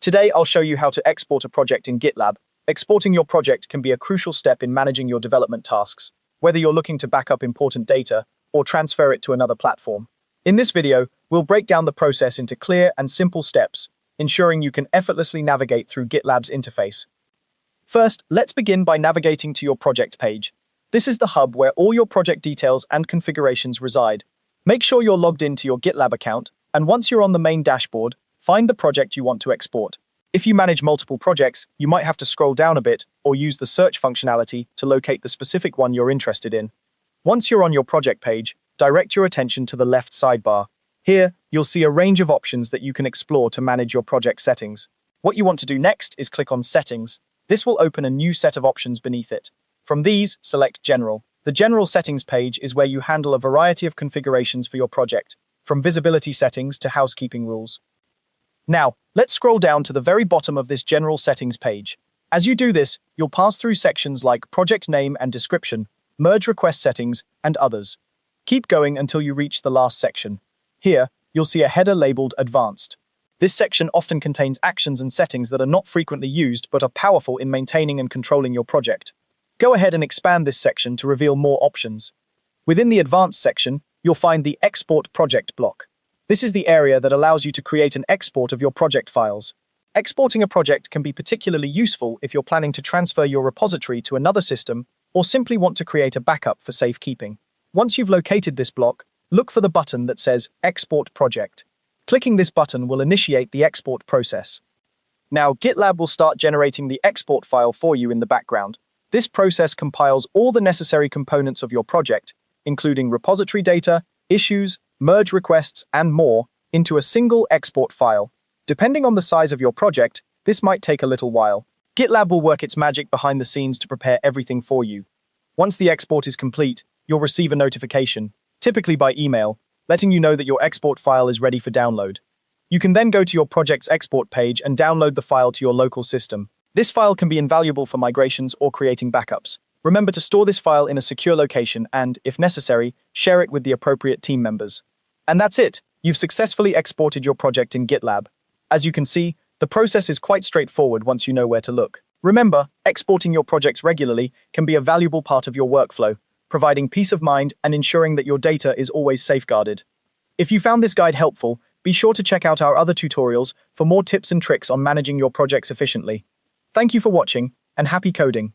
Today, I'll show you how to export a project in GitLab. Exporting your project can be a crucial step in managing your development tasks, whether you're looking to back up important data or transfer it to another platform. In this video, we'll break down the process into clear and simple steps, ensuring you can effortlessly navigate through GitLab's interface. First, let's begin by navigating to your project page. This is the hub where all your project details and configurations reside. Make sure you're logged into your GitLab account, and once you're on the main dashboard, find the project you want to export. If you manage multiple projects, you might have to scroll down a bit or use the search functionality to locate the specific one you're interested in. Once you're on your project page, direct your attention to the left sidebar. Here, you'll see a range of options that you can explore to manage your project settings. What you want to do next is click on Settings. This will open a new set of options beneath it. From these, select General. The General Settings page is where you handle a variety of configurations for your project, from visibility settings to housekeeping rules. Now, let's scroll down to the very bottom of this General Settings page. As you do this, you'll pass through sections like Project Name and Description, Merge Request Settings, and others. Keep going until you reach the last section. Here, you'll see a header labeled Advanced. This section often contains actions and settings that are not frequently used but are powerful in maintaining and controlling your project. Go ahead and expand this section to reveal more options. Within the Advanced section, you'll find the Export Project block. This is the area that allows you to create an export of your project files. Exporting a project can be particularly useful if you're planning to transfer your repository to another system or simply want to create a backup for safekeeping. Once you've located this block, look for the button that says Export Project. Clicking this button will initiate the export process. Now, GitLab will start generating the export file for you in the background. This process compiles all the necessary components of your project, including repository data, issues, merge requests, and more, into a single export file. Depending on the size of your project, this might take a little while. GitLab will work its magic behind the scenes to prepare everything for you. Once the export is complete, you'll receive a notification, typically by email, letting you know that your export file is ready for download. You can then go to your project's export page and download the file to your local system. This file can be invaluable for migrations or creating backups. Remember to store this file in a secure location and, if necessary, share it with the appropriate team members. And that's it! You've successfully exported your project in GitLab. As you can see, the process is quite straightforward once you know where to look. Remember, exporting your projects regularly can be a valuable part of your workflow, providing peace of mind and ensuring that your data is always safeguarded. If you found this guide helpful, be sure to check out our other tutorials for more tips and tricks on managing your projects efficiently. Thank you for watching, and happy coding!